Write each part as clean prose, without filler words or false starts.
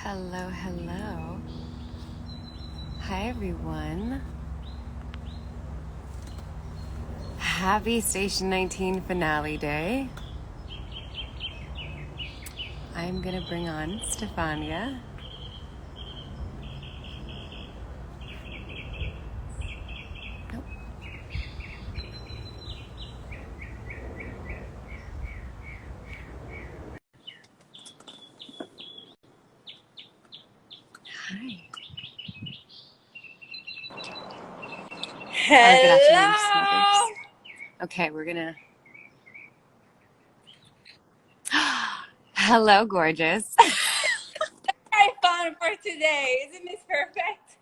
Hello, hello. Hi, everyone. Happy Station 19 finale day. I'm going to bring on Stefania. Nope. Hi. Or good afternoon, Smithers. Hello. Okay, we're going to... Hello, gorgeous. I found for today. Isn't this perfect?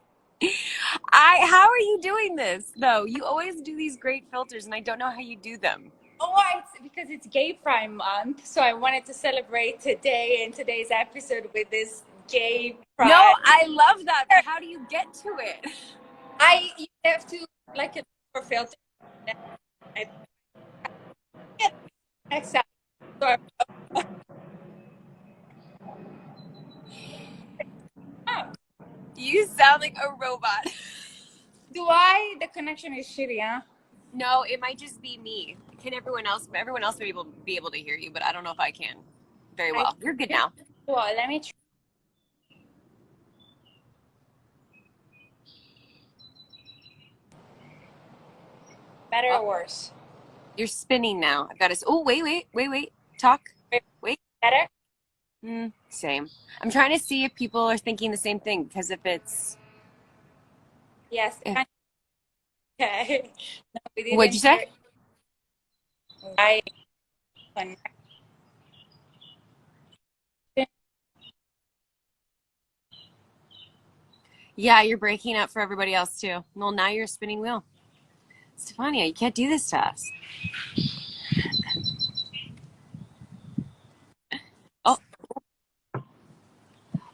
How are you doing this, though? You always do these great filters, and I don't know how you do them. Oh, it's because it's Gay Pride Month, so I wanted to celebrate today and today's episode with this Gay No, Pride. I love that, but how do you get to it? You have to like a for filter. I get next time. So oh, You sound like a robot. do I? The connection is shitty, huh? No, it might just be me. Can everyone else? Everyone else may be able to hear you, but I don't know if I can very I well. You're good now. well, let me try. Better Oh, or worse? you're spinning now. I've got to. Oh, wait. Talk. Wait. Better? Same. I'm trying to see if people are thinking the same thing because Yes. if Okay. No, we what'd you didn't say? hear. I Yeah, you're breaking up for everybody else too. Well, now you're a spinning wheel. Stefania, you can't do this to us. Oh,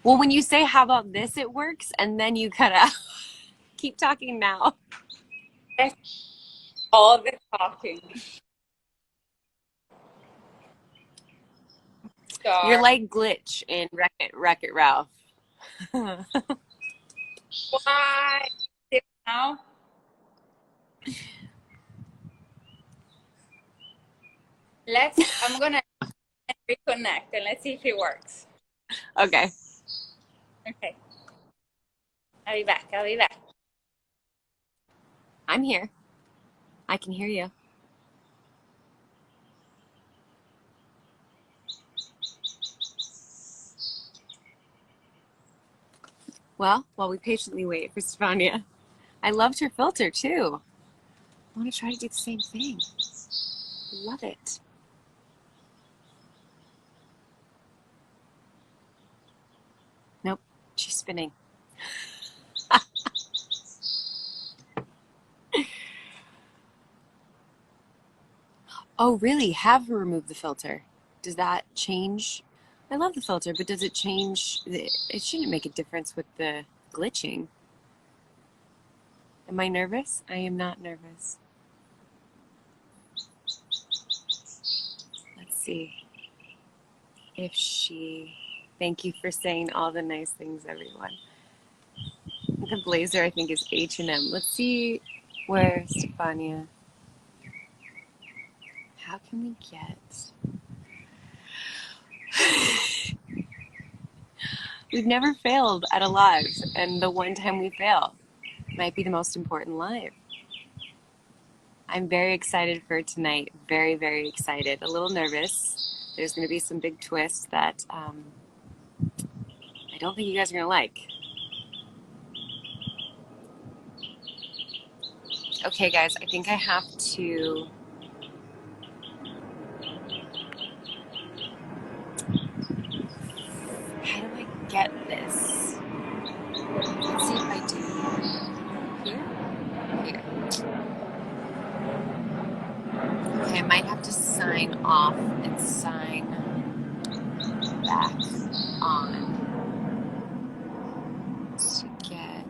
well, when you say "how about this," it works, and then you cut out. Keep talking now. all the talking. You're Star. like Glitch in Wreck It Ralph. Why? Now I'm gonna reconnect and let's see if it works. Okay. Okay, I'll be back. I'm here. I can hear you. Well, while we patiently wait for Stefania, I loved her filter too. I want to try to do the same thing. Love it. Nope, she's spinning. Oh, really? Have her remove the filter. Does that change? I love the filter, but does it change? It shouldn't make a difference with the glitching. Am I nervous? I am not nervous. Let's see if she. Thank you for saying all the nice things, everyone. The blazer, I think, is H&M. Let's see where Stefania. How can we get? We've never failed at a live, and the one time we fail might be the most important live. I'm very excited for tonight. Very, very excited. A little nervous. There's going to be some big twists that I don't think you guys are going to like. Okay, guys, I think I have to. How do I get this? Let's see if I do. Here? Here. Okay, I might have to sign off and sign back on to get.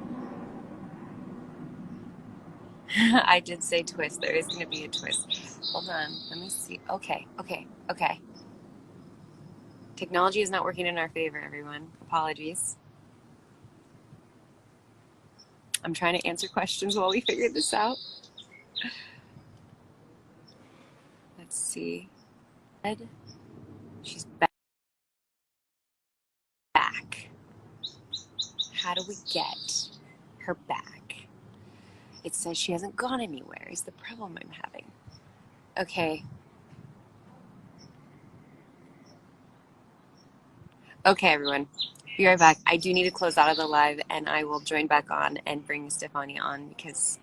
I did say twist. There is going to be a twist. Hold on. Let me see. Okay. Technology is not working in our favor, everyone. Apologies. I'm trying to answer questions while we figure this out. Let's see. She's back. How do we get her back? It says she hasn't gone anywhere, is the problem I'm having. Okay. Okay, everyone. Be right back. I do need to close out of the live, and I will join back on and bring Stefania on because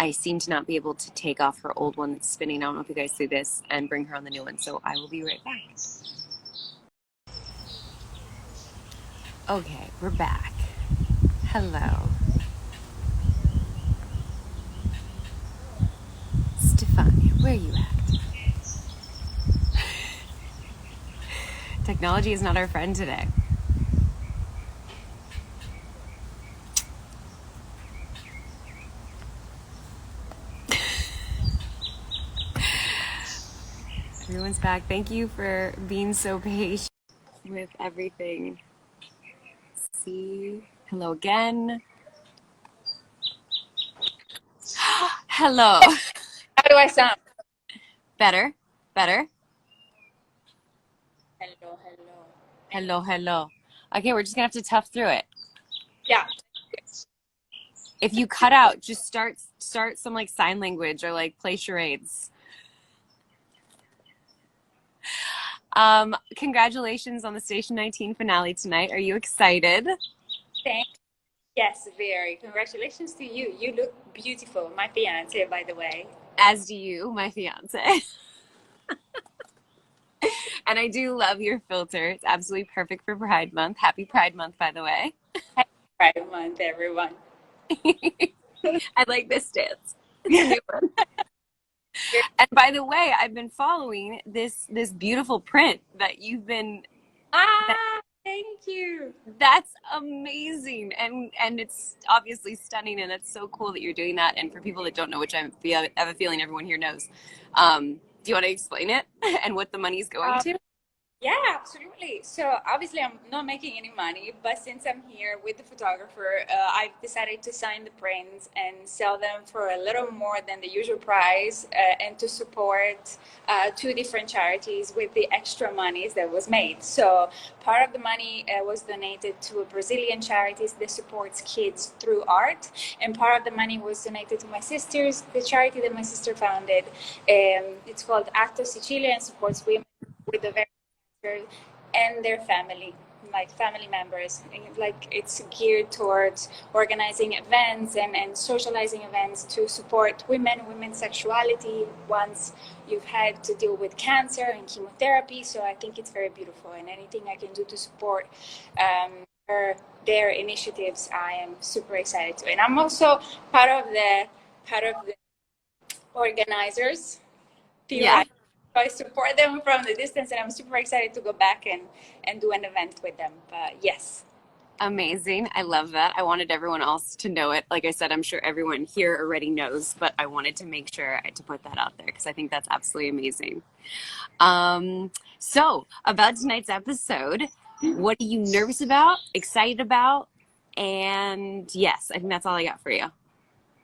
I seem to not be able to take off her old one that's spinning. I don't know if you guys see this, and bring her on the new one. So I will be right back. Okay, we're back. Hello. Stefania, where are you at? Technology is not our friend today. Everyone's back. Thank you for being so patient with everything. See? Hello again. Hello. How do I sound? Better. Better. Hello, hello. Hello, hello. Okay, we're just gonna have to tough through it. Yeah. If you cut out, just start some like sign language or like play charades. Congratulations on the Station 19 finale tonight. Are you excited? Thank you. Yes, very. Congratulations to you. You look beautiful. My fiance, by the way. As do you, my fiance. And I do love your filter. It's absolutely perfect for Pride Month. Happy Pride Month, by the way. Happy Pride Month, everyone. I like this dance. It's a new one. And by the way, I've been following this beautiful print that you've been. Thank you. That's amazing, and it's obviously stunning, and it's so cool that you're doing that. And for people that don't know, which I have a feeling everyone here knows, do you want to explain it and what the money's going to? Yeah, absolutely. So obviously I'm not making any money, but since I'm here with the photographer, I've decided to sign the prints and sell them for a little more than the usual price, and to support two different charities with the extra monies that was made. So part of the money was donated to a Brazilian charity that supports kids through art, and part of the money was donated to my sister's, the charity that my sister founded. It's called Acto Sicilia and supports women with a very and their family, like family members. And like it's geared towards organizing events and socializing events to support women's sexuality once you've had to deal with cancer and chemotherapy. So I think it's very beautiful, and anything I can do to support their initiatives, I am super excited to. And I'm also part of the organizers. Yeah. I support them from the distance, and I'm super excited to go back and do an event with them. But yes. Amazing. I love that. I wanted everyone else to know it. Like I said, I'm sure everyone here already knows, but I wanted to make sure to put that out there because I think that's absolutely amazing. So about tonight's episode, what are you nervous about, excited about? And yes, I think that's all I got for you.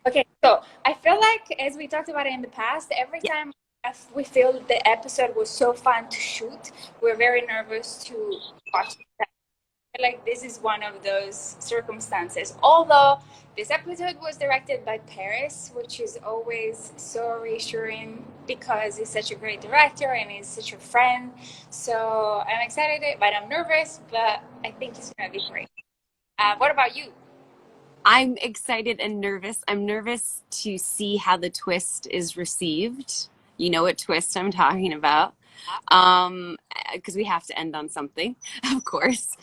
Okay, so I feel like, as we talked about it in the past, every time we feel the episode was so fun to shoot, we're very nervous to watch it. I feel like this is one of those circumstances. Although this episode was directed by Paris, which is always so reassuring because he's such a great director and he's such a friend. So I'm excited, but I'm nervous, but I think it's going to be great. What about you? I'm excited and nervous. I'm nervous to see how the twist is received. You know what twist I'm talking about. Because we have to end on something, of course.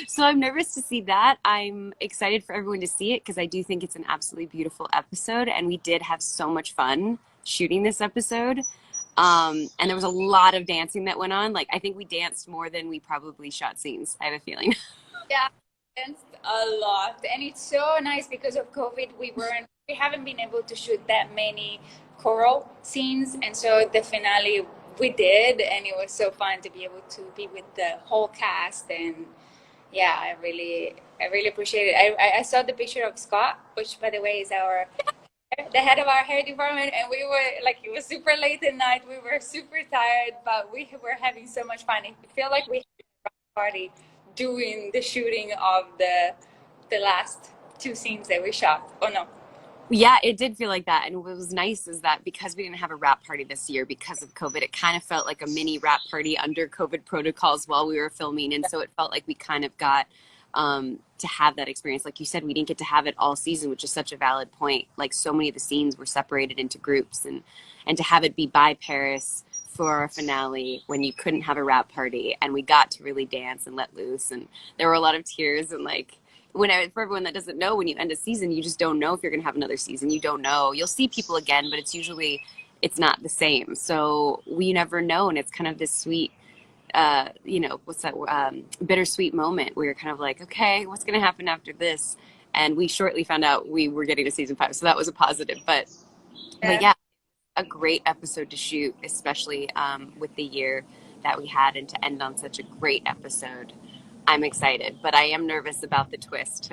So I'm nervous to see that. I'm excited for everyone to see it because I do think it's an absolutely beautiful episode, and we did have so much fun shooting this episode. And there was a lot of dancing that went on. Like I think we danced more than we probably shot scenes. I have a feeling. Yeah, danced a lot, and it's so nice because of COVID. We haven't been able to shoot that many choral scenes, and so the finale we did, and it was so fun to be able to be with the whole cast. And yeah, I really appreciate it. I saw the picture of Scott, which by the way is our the head of our hair department, and we were like, it was super late at night. We were super tired, but we were having so much fun. I feel like we had a party doing the shooting of the last two scenes that we shot. Oh no. Yeah, it did feel like that. And what was nice is that because we didn't have a wrap party this year because of COVID, it kind of felt like a mini wrap party under COVID protocols while we were filming. And so it felt like we kind of got to have that experience. Like you said, we didn't get to have it all season, which is such a valid point. Like so many of the scenes were separated into groups, and to have it be by Paris for our finale when you couldn't have a wrap party and we got to really dance and let loose. And there were a lot of tears and like, for everyone that doesn't know, when you end a season, you just don't know if you're going to have another season. You don't know. You'll see people again, but it's not the same. So we never know. And it's kind of this sweet, what's that, bittersweet moment where you're kind of like, okay, what's going to happen after this? And we shortly found out we were getting to season 5. So that was a positive. But Yeah. yeah, a great episode to shoot, especially with the year that we had, and to end on such a great episode. I'm excited, but I am nervous about the twist.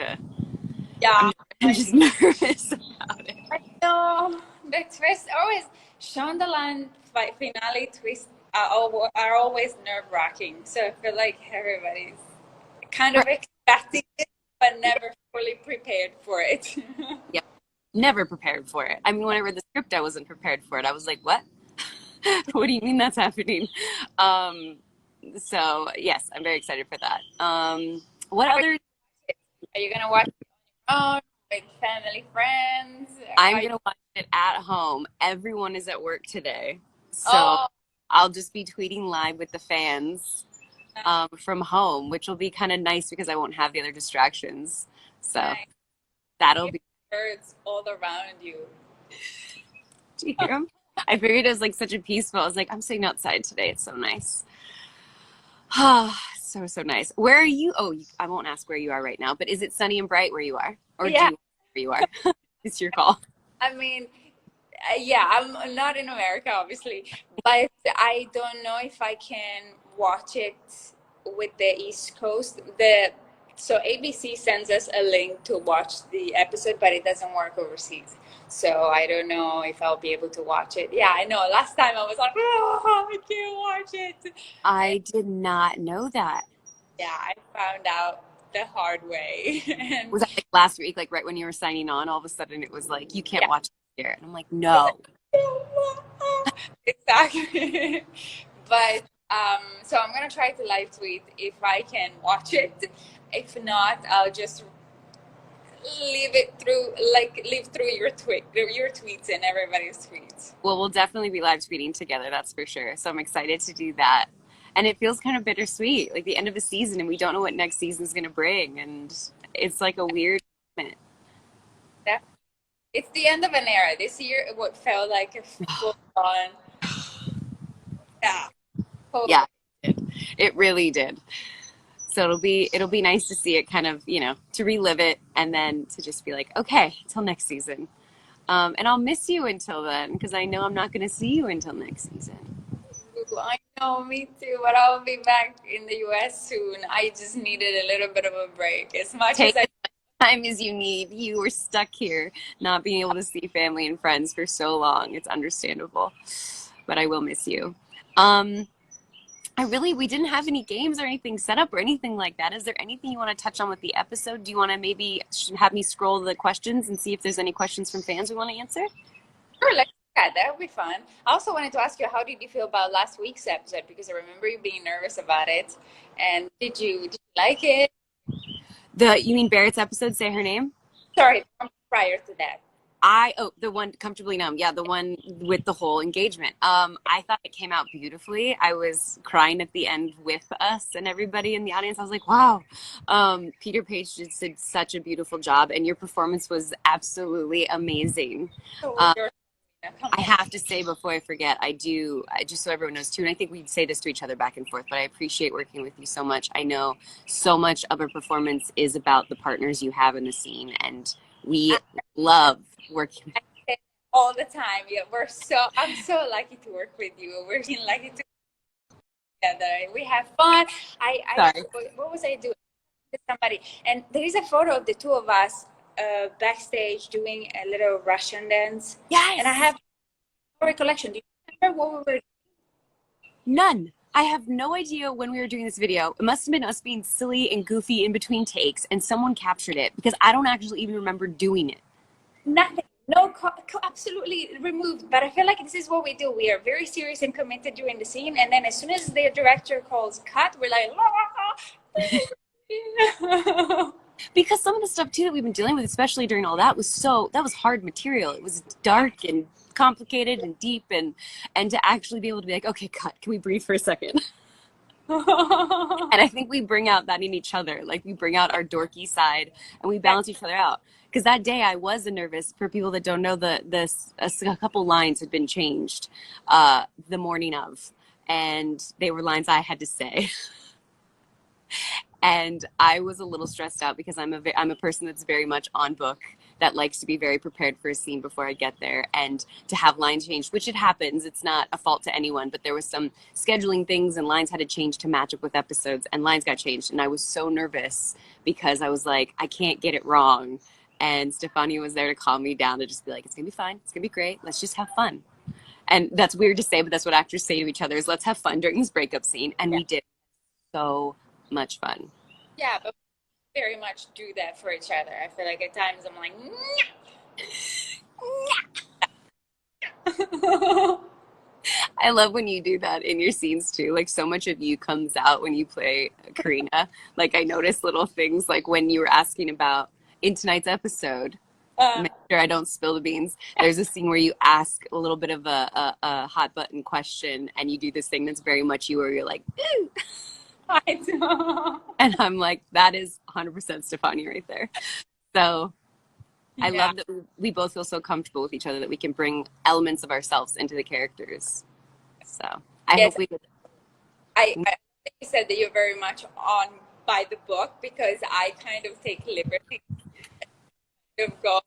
Yeah, I'm just nervous about it. I know the twist always Shondaland finale twists are always nerve wracking. So I feel like everybody's kind of Right. expecting it, but never fully prepared for it. Yeah. Never prepared for it. I mean, when I read the script, I wasn't prepared for it. I was like, what? What do you mean that's happening? Um, so yes, I'm very excited for that. What How other are you gonna watch it on your own with family, friends? I'm gonna watch it at home. Everyone is at work today, so Oh, I'll just be tweeting live with the fans from home, which will be kind of nice because I won't have the other distractions. So nice. that'll You be. have birds all around you. Do you hear 'em? I figured it was like such a peaceful. I was like, I'm sitting outside today. It's so nice. Ah, so nice. Where are you? Oh, I won't ask where you are right now, but is it sunny and bright where you are, or do Yeah, you where you are? It's your call. I mean, yeah, I'm not in America, obviously, but I don't know if I can watch it with the East Coast. The So ABC sends us a link to watch the episode, but it doesn't work overseas. So I don't know if I'll be able to watch it. Yeah, I know. Last time I was like, oh, I can't watch it. And I did not know that. yeah, I found out the hard way. And Was that like last week, like right when you were signing on, all of a sudden it was like, you can't yeah, watch it here. And I'm like, I was no. like, exactly. But so I'm gonna try to live tweet if I can watch it. If not, I'll just live through your tweets and everybody's tweets. Well, we'll definitely be live tweeting together, that's for sure. So I'm excited to do that. And it feels kind of bittersweet, like the end of a season, and we don't know what next season's going to bring. And it's like a weird moment. That it's the end of an era. This year, what felt like a full on, yeah, Yeah, totally. it really did. So it'll be nice to see it kind of, to relive it and then to just be like, okay, until next season. And I'll miss you until then because I know I'm not going to see you until next season. I know, me too, but I'll be back in the US soon. I just needed a little bit of a break. As much as Take I, as much time as you need. You were stuck here, not being able to see family and friends for so long. It's understandable, but I will miss you. Um, we didn't have any games or anything set up or anything like that. Is there anything you want to touch on with the episode? Do you want to maybe have me scroll the questions and see if there's any questions from fans we want to answer? sure, let's do that. That would be fun. I also wanted to ask you, how did you feel about last week's episode? Because I remember you being nervous about it. And did you like it? You mean Barrett's episode, Say Her Name? Sorry, prior to that. The one Comfortably Numb. Yeah, the one with the whole engagement. I thought it came out beautifully. I was crying at the end with us and everybody in the audience. I was like, wow. Peter Page did such a beautiful job, and your performance was absolutely amazing. So you're, come I on. have to say before I forget, just so everyone knows too, and I think we say this to each other back and forth, but I appreciate working with you so much. I know so much of a performance is about the partners you have in the scene, and we love working. I say all the time. Yeah, I'm so lucky to work with you. We're so lucky to together. We have fun. Sorry. What was I doing with somebody? And there is a photo of the two of us backstage doing a little Russian dance. And I Yes. have no recollection. Do you remember what we were? None. I have no idea when we were doing this video. It must have been us being silly and goofy in between takes, and someone captured it because I don't actually even remember doing it. Nothing. No, absolutely removed. But I feel like this is what we do. We are very serious and committed during the scene, and then as soon as the director calls cut, we're like, Because some of the stuff too that we've been dealing with, especially during all that, was hard material. It was dark and complicated and deep, and to actually be able to be like, okay, cut, can we breathe for a second? And I think we bring out that in each other. Like we bring out our dorky side and we balance each other out. Because that day I was nervous. For people that don't know, a couple lines had been changed the morning of, and they were lines I had to say. And I was a little stressed out because I'm a person that's very much on book, that likes to be very prepared for a scene before I get there, and to have lines changed, which it happens. It's not a fault to anyone, but there was some scheduling things and lines had to change to match up with episodes, and lines got changed. And I was so nervous because I was like, I can't get it wrong. And Stefania was there to calm me down, to just be like, it's gonna be fine, it's gonna be great, let's just have fun. And that's weird to say, but that's what actors say to each other, is let's have fun during this breakup scene. And yeah, we did so much fun. yeah, but we very much do that for each other. I feel like at times I'm like, I love when you do that in your scenes too. Like so much of you comes out when you play Karina. Like I noticed little things like when you were asking about in tonight's episode, uh, make sure I don't spill the beans. There's a scene where you ask a little bit of a hot button question and you do this thing that's very much you, where you're like, ooh. I do. And I'm like, that is 100% Stefania right there. So I Yeah. love that we both feel so comfortable with each other that we can bring elements of ourselves into the characters. So I Yes, hope we. I you said that you're very much on by the book because I kind of take liberty of go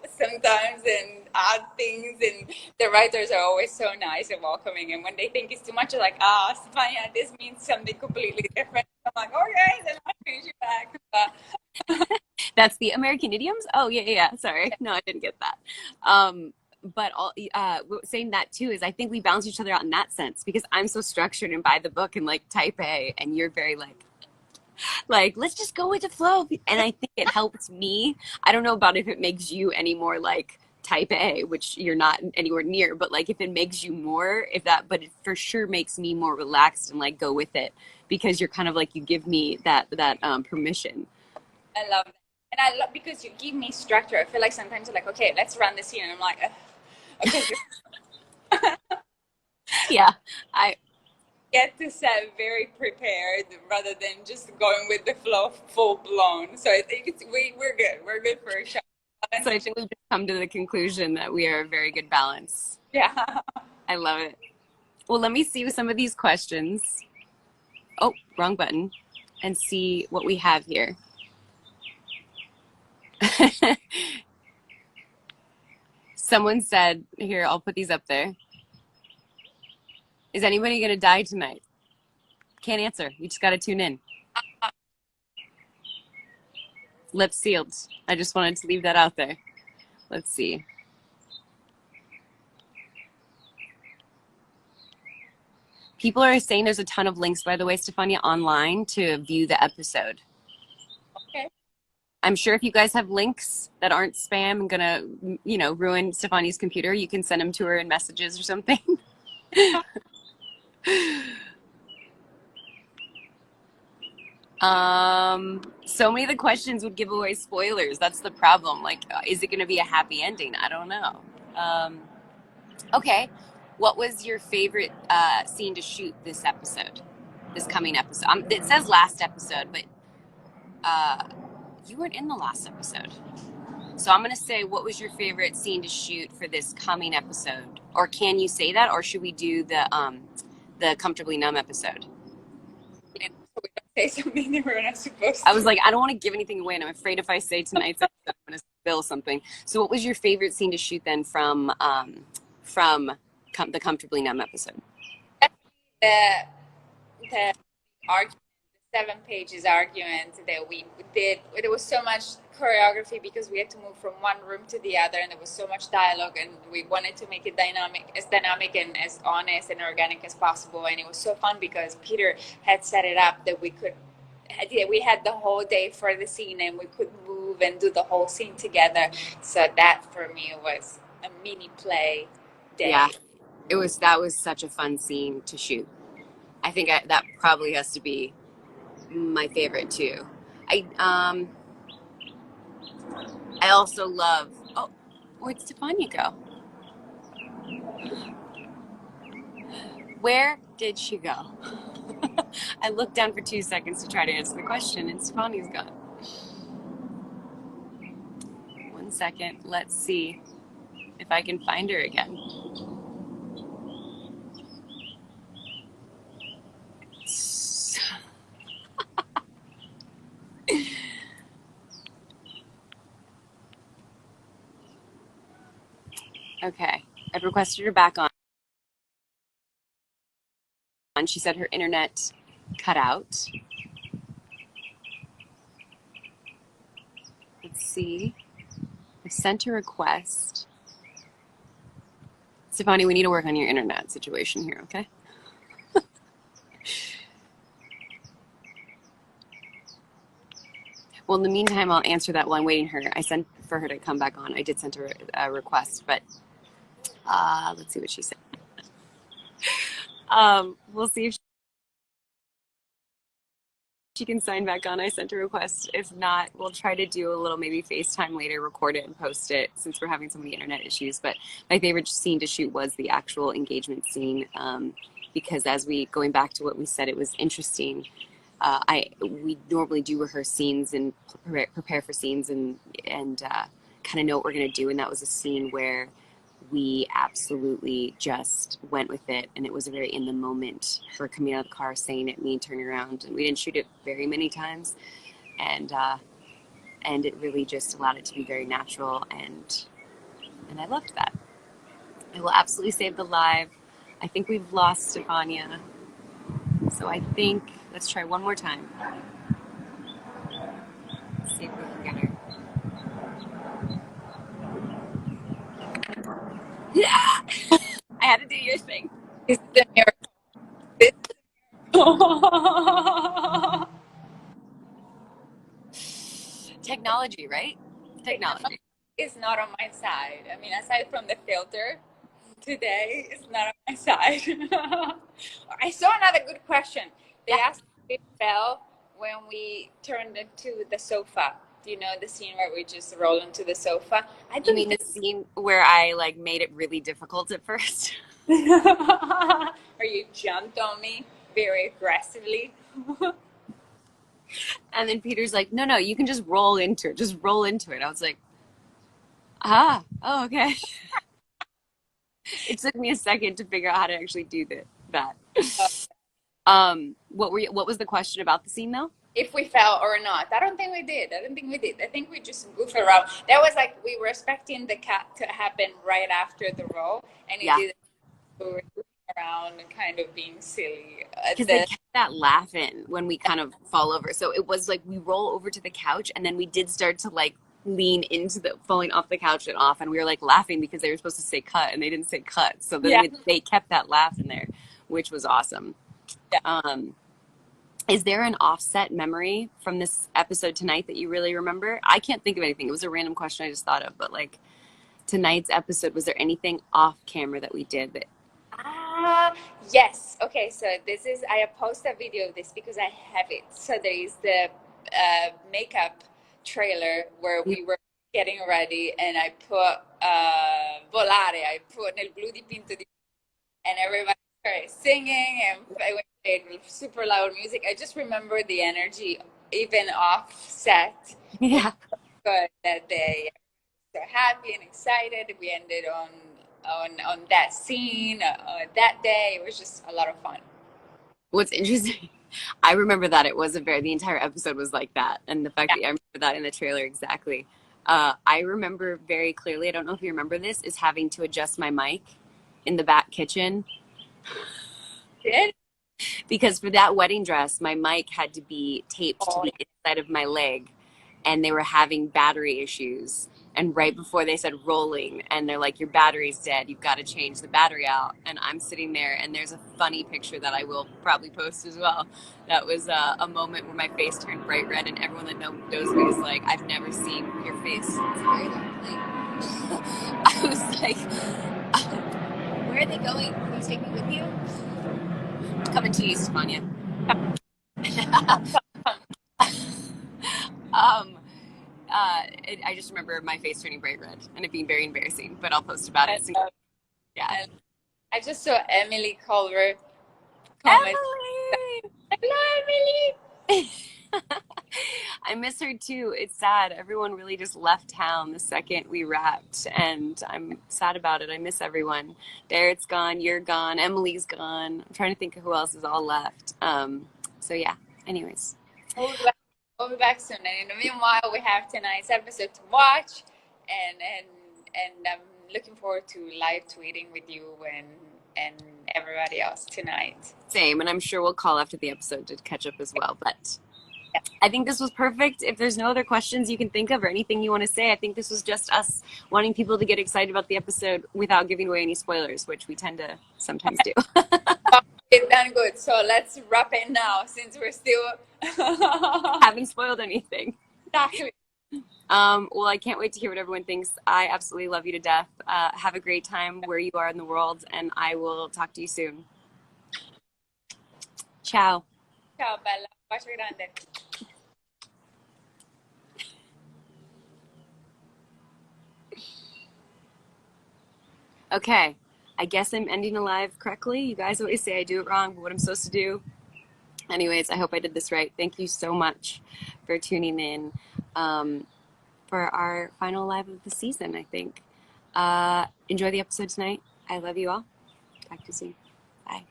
sometimes and add things, and the writers are always so nice and welcoming, and when they think it's too much, they're like, Stefania, this means something completely different. I'm like, okay, then I'll change it back. That's the American idioms. Oh yeah. Sorry, no, I didn't get that. But saying that too is I think we balance each other out in that sense, because I'm so structured and by the book and like type A, and you're very like let's just go with the flow. And I think it helps me. I don't know about if it makes you any more like type A, which you're not anywhere near, but like if it makes you more, if that, but it for sure makes me more relaxed and like go with it, because you're kind of like, you give me that permission. I love that. And I love because you give me structure. I feel like sometimes you're like, okay, let's run this here. And I'm like, okay, you Yeah, I get to set very prepared rather than just going with the flow full blown. So I think we're good. We're good for a shot. so I think we've just come to the conclusion that we are a very good balance. Yeah. I love it. Well, let me see with some of these questions. Oh, wrong button. And see what we have here. Someone said, here, I'll put these up there. Is anybody going to die tonight? Can't answer. You just got to tune in. Lips sealed. I just wanted to leave that out there. Let's see. People are saying there's a ton of links, by the way, Stefania, online to view the episode. Okay. I'm sure if you guys have links that aren't spam and gonna, ruin Stefania's computer, you can send them to her in messages or something. So many of the questions would give away spoilers. That's the problem. Like, is it gonna be a happy ending? I don't know. Okay. What was your favorite scene to shoot this episode? This coming episode? It says last episode, but you weren't in the last episode. So I'm going to say, what was your favorite scene to shoot for this coming episode? Or can you say that? Or should we do the Comfortably Numb episode? Yeah, so we don't say something that we're not supposed to. I was like, I don't want to give anything away, and I'm afraid if I say tonight's episode, I'm going to spill something. So what was your favorite scene to shoot then from the Comfortably Numb episode? The the argument, the 7 pages argument that we did. There was so much choreography because we had to move from one room to the other, and there was so much dialogue, and we wanted to make it dynamic and as honest and organic as possible. And it was so fun because Peter had set it up that we had the whole day for the scene, and we could move and do the whole scene together. So that for me was a mini play day. Yeah, that was such a fun scene to shoot. I think that probably has to be my favorite too. I also love. Oh, where'd Stefania go? Where did she go? I looked down for 2 seconds to try to answer the question, and Stefania's gone. 1 second. Let's see if I can find her again. Okay, I've requested her back on. She said her internet cut out. Let's see. I sent a request. Stefania, we need to work on your internet situation here, okay? Well, in the meantime, I'll answer that while I'm waiting her. I sent for her to come back on. I did send her a request, but let's see what she said. We'll see if she can sign back on. I sent a request. If not, we'll try to do a little maybe FaceTime later, record it and post it since we're having so many internet issues. But my favorite scene to shoot was the actual engagement scene because going back to what we said, it was interesting. We normally do rehearse scenes and prepare for scenes and kind of know what we're going to do. And that was a scene where we absolutely just went with it, and it was a very in the moment. Her coming out of the car, saying it, me turning around, and we didn't shoot it very many times, and it really just allowed it to be very natural, and I loved that. I will absolutely save the live. I think we've lost Stefania, so I think let's try one more time. Let's see if we can get her. Yeah, I had to do your thing. This is the miracle. Technology, right? Technology. It's not on my side. I mean, aside from the filter today, it's not on my side. I saw another good question. They asked if it fell when we turned into the sofa. Do you know the scene where we just roll into the sofa? You mean the scene where I made it really difficult at first? Or you jumped on me very aggressively? And then Peter's like, no, you can just roll into it. Just roll into it. I was like, oh, okay. It took me a second to figure out how to actually do that. What was the question about the scene though? If we fell or not. I don't think we did. I think we just goofed around. That was we were expecting the cut to happen right after the roll, and it didn't. We were goofing around and kind of being silly. Because they kept that laughing when we kind of fall over. So it was we roll over to the couch, and then we did start to lean into the falling off the couch and off, and we were laughing because they were supposed to say cut, and they didn't say cut. So then they kept that laugh in there, which was awesome. Yeah. Is there an offset memory from this episode tonight that you really remember? I can't think of anything. It was a random question I just thought of, but tonight's episode, was there anything off camera that we did that? Yes. Okay, so I post a video of this because I have it. So there is the makeup trailer where we were getting ready, and I put volare, I put nel blu dipinto di, and everybody started singing, and I went with super loud music. I just remember the energy, even off set. Yeah. But that day, so happy and excited. We ended on that scene that day. It was just a lot of fun. What's interesting, I remember that it was the entire episode was like that, and the fact that I remember that in the trailer exactly. I remember very clearly, I don't know if you remember this, is having to adjust my mic in the back kitchen Did? because for that wedding dress, my mic had to be taped to Oh, the inside of my leg, and they were having battery issues. And right before they said rolling, and they're like, your battery's dead. You've got to change the battery out. And I'm sitting there, and there's a funny picture that I will probably post as well. That was a moment where my face turned bright red, and everyone that knows me is like, I've never seen your face. It's very lovely. I was like, where are they going? Can you take me with you? Coming to you, Stefania. um, I just remember my face turning bright red and it being very embarrassing, but I'll post about I it. love Yeah. it. I just saw Emily Culver comment. Emily! Hello, Emily. I miss her too. It's sad. Everyone really just left town the second we wrapped, and I'm sad about it. I miss everyone. Darrett's gone, you're gone, Emily's gone. I'm trying to think of who else is all left. So yeah, anyways. We'll be back soon. And in the meanwhile, we have tonight's episode to watch, and I'm looking forward to live tweeting with you and everybody else tonight. Same, and I'm sure we'll call after the episode to catch up as well. But I think this was perfect. If there's no other questions you can think of or anything you want to say, I think this was just us wanting people to get excited about the episode without giving away any spoilers, which we tend to sometimes do. It's done good. So let's wrap it now since we're still Haven't spoiled anything. exactly. Well, I can't wait to hear what everyone thinks. I absolutely love you to death. Have a great time where you are in the world, and I will talk to you soon. Ciao. Ciao, Bella. Bacio grande. Okay, I guess I'm ending the live correctly. You guys always say I do it wrong, but what I'm supposed to do. Anyways, I hope I did this right. Thank you so much for tuning in for our final live of the season, I think. Enjoy the episode tonight. I love you all. Talk to you soon. Bye.